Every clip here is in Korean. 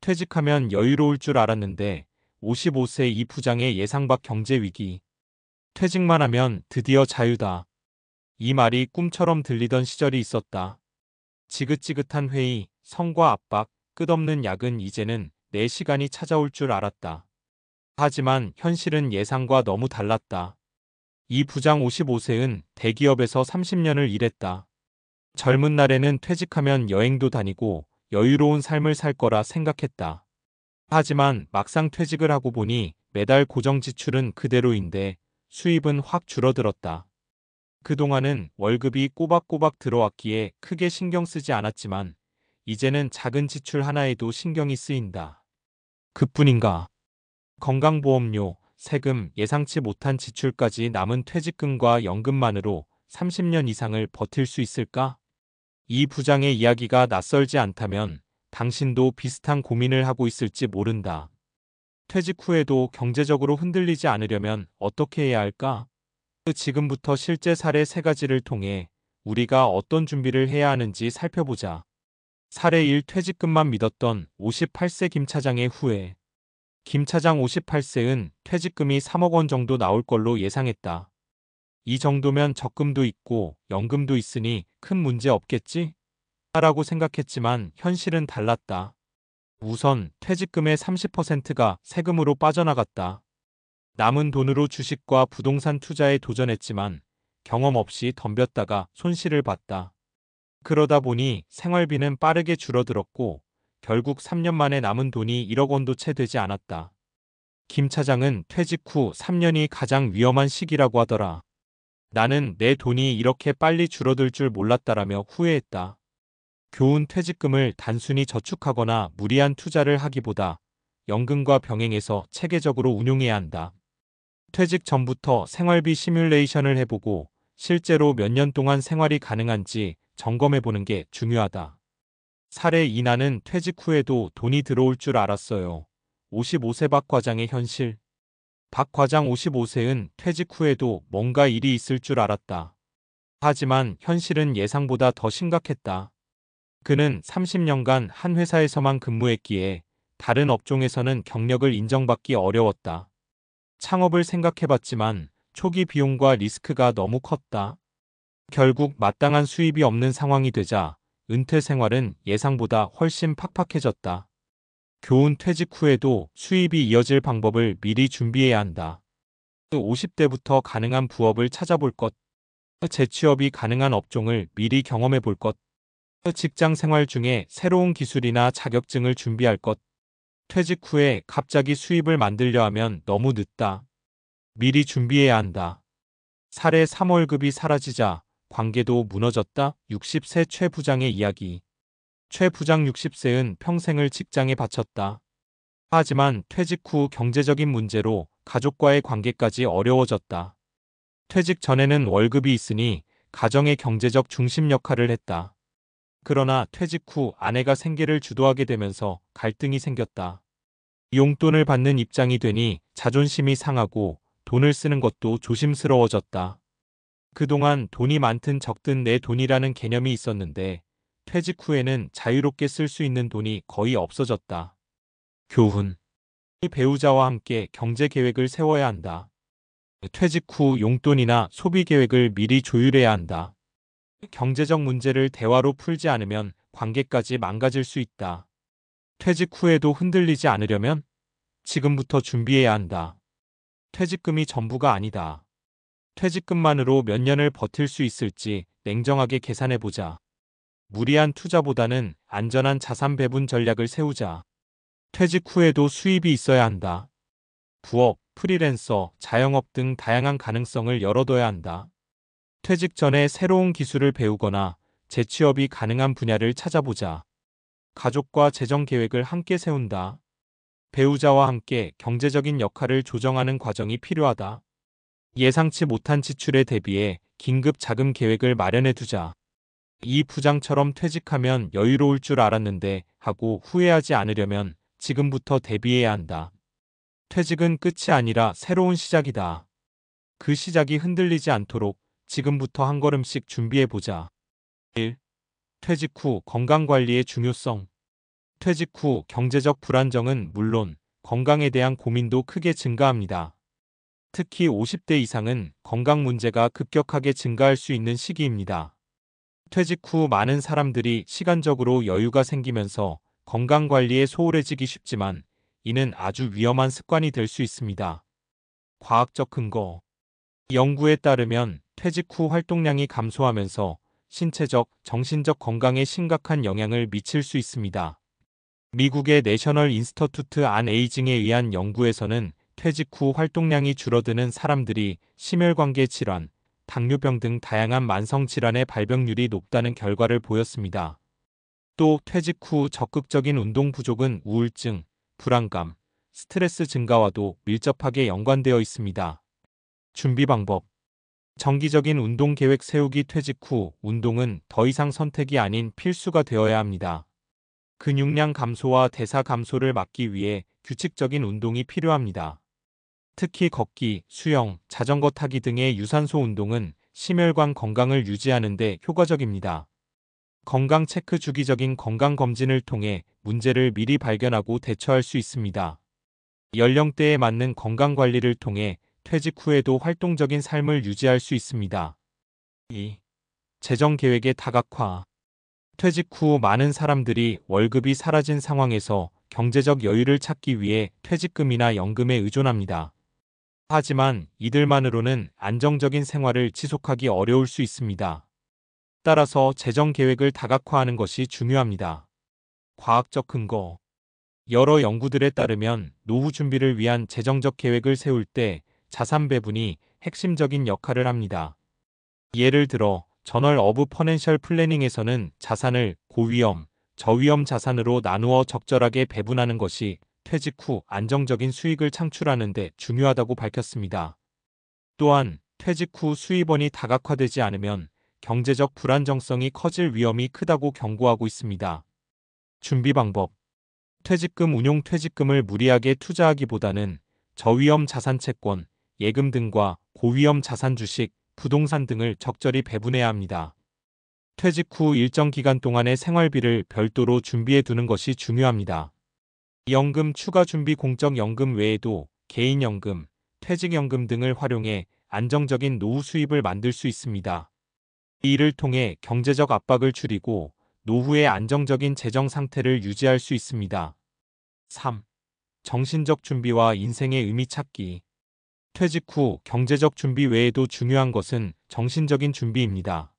퇴직하면 여유로울 줄 알았는데 55세 이 부장의 예상 밖 경제 위기. 퇴직만 하면 드디어 자유다. 이 말이 꿈처럼 들리던 시절이 있었다. 지긋지긋한 회의, 성과 압박, 끝없는 야근 이제는 내 시간이 찾아올 줄 알았다. 하지만 현실은 예상과 너무 달랐다. 이 부장 55세는 대기업에서 30년을 일했다. 젊은 날에는 퇴직하면 여행도 다니고 여유로운 삶을 살 거라 생각했다. 하지만 막상 퇴직을 하고 보니 매달 고정 지출은 그대로인데 수입은 확 줄어들었다. 그동안은 월급이 꼬박꼬박 들어왔기에 크게 신경 쓰지 않았지만 이제는 작은 지출 하나에도 신경이 쓰인다. 그뿐인가? 건강보험료, 세금, 예상치 못한 지출까지 남은 퇴직금과 연금만으로 30년 이상을 버틸 수 있을까? 이 부장의 이야기가 낯설지 않다면 당신도 비슷한 고민을 하고 있을지 모른다. 퇴직 후에도 경제적으로 흔들리지 않으려면 어떻게 해야 할까? 지금부터 실제 사례 3가지를 통해 우리가 어떤 준비를 해야 하는지 살펴보자. 사례 1. 퇴직금만 믿었던 58세 김 차장의 후회. 김 차장 58세는 퇴직금이 3억 원 정도 나올 걸로 예상했다. 이 정도면 적금도 있고 연금도 있으니 큰 문제 없겠지? 라고 생각했지만 현실은 달랐다. 우선 퇴직금의 30%가 세금으로 빠져나갔다. 남은 돈으로 주식과 부동산 투자에 도전했지만 경험 없이 덤볐다가 손실을 봤다. 그러다 보니 생활비는 빠르게 줄어들었고 결국 3년 만에 남은 돈이 1억 원도 채 되지 않았다. 김 차장은 퇴직 후 3년이 가장 위험한 시기라고 하더라. 나는 내 돈이 이렇게 빨리 줄어들 줄 몰랐다라며 후회했다. 교훈 퇴직금을 단순히 저축하거나 무리한 투자를 하기보다 연금과 병행해서 체계적으로 운용해야 한다. 퇴직 전부터 생활비 시뮬레이션을 해보고 실제로 몇 년 동안 생활이 가능한지 점검해보는 게 중요하다. 사례 2. 나는 퇴직 후에도 돈이 들어올 줄 알았어요. 55세 박 과장의 현실. 박 과장 55세는 퇴직 후에도 뭔가 일이 있을 줄 알았다. 하지만 현실은 예상보다 더 심각했다. 그는 30년간 한 회사에서만 근무했기에 다른 업종에서는 경력을 인정받기 어려웠다. 창업을 생각해봤지만 초기 비용과 리스크가 너무 컸다. 결국 마땅한 수입이 없는 상황이 되자 은퇴 생활은 예상보다 훨씬 팍팍해졌다. 교훈 퇴직 후에도 수입이 이어질 방법을 미리 준비해야 한다. 50대부터 가능한 부업을 찾아볼 것. 재취업이 가능한 업종을 미리 경험해 볼 것. 직장 생활 중에 새로운 기술이나 자격증을 준비할 것. 퇴직 후에 갑자기 수입을 만들려 하면 너무 늦다. 미리 준비해야 한다. 사례 3. 월급이 사라지자 관계도 무너졌다. 60세 최 부장의 이야기. 최 부장 60세는 평생을 직장에 바쳤다. 하지만 퇴직 후 경제적인 문제로 가족과의 관계까지 어려워졌다. 퇴직 전에는 월급이 있으니 가정의 경제적 중심 역할을 했다. 그러나 퇴직 후 아내가 생계를 주도하게 되면서 갈등이 생겼다. 용돈을 받는 입장이 되니 자존심이 상하고 돈을 쓰는 것도 조심스러워졌다. 그동안 돈이 많든 적든 내 돈이라는 개념이 있었는데 퇴직 후에는 자유롭게 쓸 수 있는 돈이 거의 없어졌다. 교훈. 배우자와 함께 경제 계획을 세워야 한다. 퇴직 후 용돈이나 소비 계획을 미리 조율해야 한다. 경제적 문제를 대화로 풀지 않으면 관계까지 망가질 수 있다. 퇴직 후에도 흔들리지 않으려면 지금부터 준비해야 한다. 퇴직금이 전부가 아니다. 퇴직금만으로 몇 년을 버틸 수 있을지 냉정하게 계산해보자. 무리한 투자보다는 안전한 자산 배분 전략을 세우자. 퇴직 후에도 수입이 있어야 한다. 부업, 프리랜서, 자영업 등 다양한 가능성을 열어둬야 한다. 퇴직 전에 새로운 기술을 배우거나 재취업이 가능한 분야를 찾아보자. 가족과 재정 계획을 함께 세운다. 배우자와 함께 경제적인 역할을 조정하는 과정이 필요하다. 예상치 못한 지출에 대비해 긴급 자금 계획을 마련해 두자. 이 부장처럼 퇴직하면 여유로울 줄 알았는데 하고 후회하지 않으려면 지금부터 대비해야 한다. 퇴직은 끝이 아니라 새로운 시작이다. 그 시작이 흔들리지 않도록 지금부터 한 걸음씩 준비해보자. 1. 퇴직 후 건강관리의 중요성. 퇴직 후 경제적 불안정은 물론 건강에 대한 고민도 크게 증가합니다. 특히 50대 이상은 건강 문제가 급격하게 증가할 수 있는 시기입니다. 퇴직 후 많은 사람들이 시간적으로 여유가 생기면서 건강 관리에 소홀해지기 쉽지만 이는 아주 위험한 습관이 될 수 있습니다. 과학적 근거. 연구에 따르면 퇴직 후 활동량이 감소하면서 신체적, 정신적 건강에 심각한 영향을 미칠 수 있습니다. 미국의 내셔널 인스터투트 안 에이징에 의한 연구에서는 퇴직 후 활동량이 줄어드는 사람들이 심혈관계 질환, 당뇨병 등 다양한 만성 질환의 발병률이 높다는 결과를 보였습니다. 또 퇴직 후 적극적인 운동 부족은 우울증, 불안감, 스트레스 증가와도 밀접하게 연관되어 있습니다. 준비 방법. 정기적인 운동 계획 세우기. 퇴직 후 운동은 더 이상 선택이 아닌 필수가 되어야 합니다. 근육량 감소와 대사 감소를 막기 위해 규칙적인 운동이 필요합니다. 특히 걷기, 수영, 자전거 타기 등의 유산소 운동은 심혈관 건강을 유지하는 데 효과적입니다. 건강 체크. 주기적인 건강 검진을 통해 문제를 미리 발견하고 대처할 수 있습니다. 연령대에 맞는 건강 관리를 통해 퇴직 후에도 활동적인 삶을 유지할 수 있습니다. 2. 재정 계획의 다각화. 퇴직 후 많은 사람들이 월급이 사라진 상황에서 경제적 여유를 찾기 위해 퇴직금이나 연금에 의존합니다. 하지만 이들만으로는 안정적인 생활을 지속하기 어려울 수 있습니다. 따라서 재정 계획을 다각화하는 것이 중요합니다. 과학적 근거. 여러 연구들에 따르면 노후 준비를 위한 재정적 계획을 세울 때 자산 배분이 핵심적인 역할을 합니다. 예를 들어 저널 오브 퍼낸셜 플래닝에서는 자산을 고위험, 저위험 자산으로 나누어 적절하게 배분하는 것이 퇴직 후 안정적인 수익을 창출하는 데 중요하다고 밝혔습니다. 또한 퇴직 후 수입원이 다각화되지 않으면 경제적 불안정성이 커질 위험이 크다고 경고하고 있습니다. 준비 방법. 퇴직금 운용. 퇴직금을 무리하게 투자하기보다는 저위험 자산 채권, 예금 등과 고위험 자산 주식, 부동산 등을 적절히 배분해야 합니다. 퇴직 후 일정 기간 동안의 생활비를 별도로 준비해 두는 것이 중요합니다. 연금 추가 준비. 공적연금 외에도 개인연금, 퇴직연금 등을 활용해 안정적인 노후 수입을 만들 수 있습니다. 이를 통해 경제적 압박을 줄이고 노후의 안정적인 재정 상태를 유지할 수 있습니다. 3. 정신적 준비와 인생의 의미 찾기. 퇴직 후 경제적 준비 외에도 중요한 것은 정신적인 준비입니다.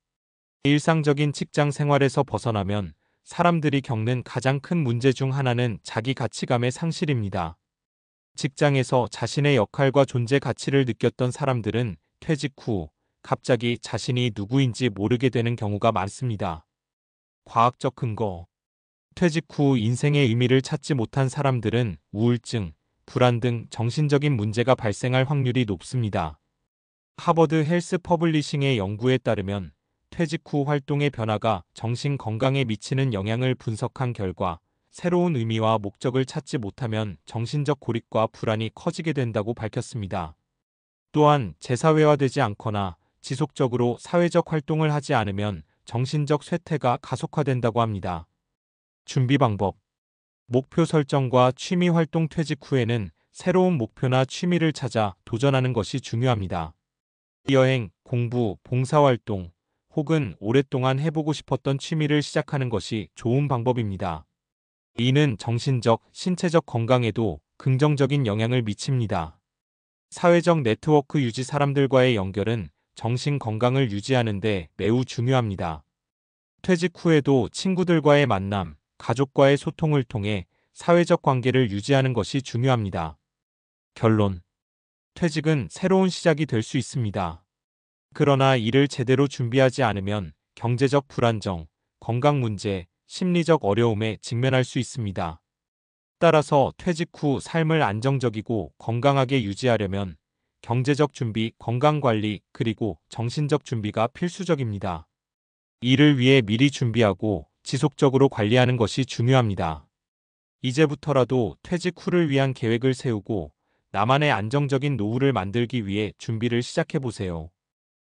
일상적인 직장 생활에서 벗어나면 사람들이 겪는 가장 큰 문제 중 하나는 자기 가치감의 상실입니다. 직장에서 자신의 역할과 존재 가치를 느꼈던 사람들은 퇴직 후 갑자기 자신이 누구인지 모르게 되는 경우가 많습니다. 과학적 근거. 퇴직 후 인생의 의미를 찾지 못한 사람들은 우울증, 불안 등 정신적인 문제가 발생할 확률이 높습니다. 하버드 헬스 퍼블리싱의 연구에 따르면 퇴직 후 활동의 변화가 정신 건강에 미치는 영향을 분석한 결과 새로운 의미와 목적을 찾지 못하면 정신적 고립과 불안이 커지게 된다고 밝혔습니다. 또한 재사회화되지 않거나 지속적으로 사회적 활동을 하지 않으면 정신적 쇠퇴가 가속화된다고 합니다. 준비 방법. 목표 설정과 취미 활동. 퇴직 후에는 새로운 목표나 취미를 찾아 도전하는 것이 중요합니다. 여행, 공부, 봉사활동 혹은 오랫동안 해보고 싶었던 취미를 시작하는 것이 좋은 방법입니다. 이는 정신적, 신체적 건강에도 긍정적인 영향을 미칩니다. 사회적 네트워크 유지. 사람들과의 연결은 정신 건강을 유지하는 데 매우 중요합니다. 퇴직 후에도 친구들과의 만남, 가족과의 소통을 통해 사회적 관계를 유지하는 것이 중요합니다. 결론. 퇴직은 새로운 시작이 될 수 있습니다. 그러나 이를 제대로 준비하지 않으면 경제적 불안정, 건강 문제, 심리적 어려움에 직면할 수 있습니다. 따라서 퇴직 후 삶을 안정적이고 건강하게 유지하려면 경제적 준비, 건강 관리, 그리고 정신적 준비가 필수적입니다. 이를 위해 미리 준비하고 지속적으로 관리하는 것이 중요합니다. 이제부터라도 퇴직 후를 위한 계획을 세우고 나만의 안정적인 노후를 만들기 위해 준비를 시작해 보세요.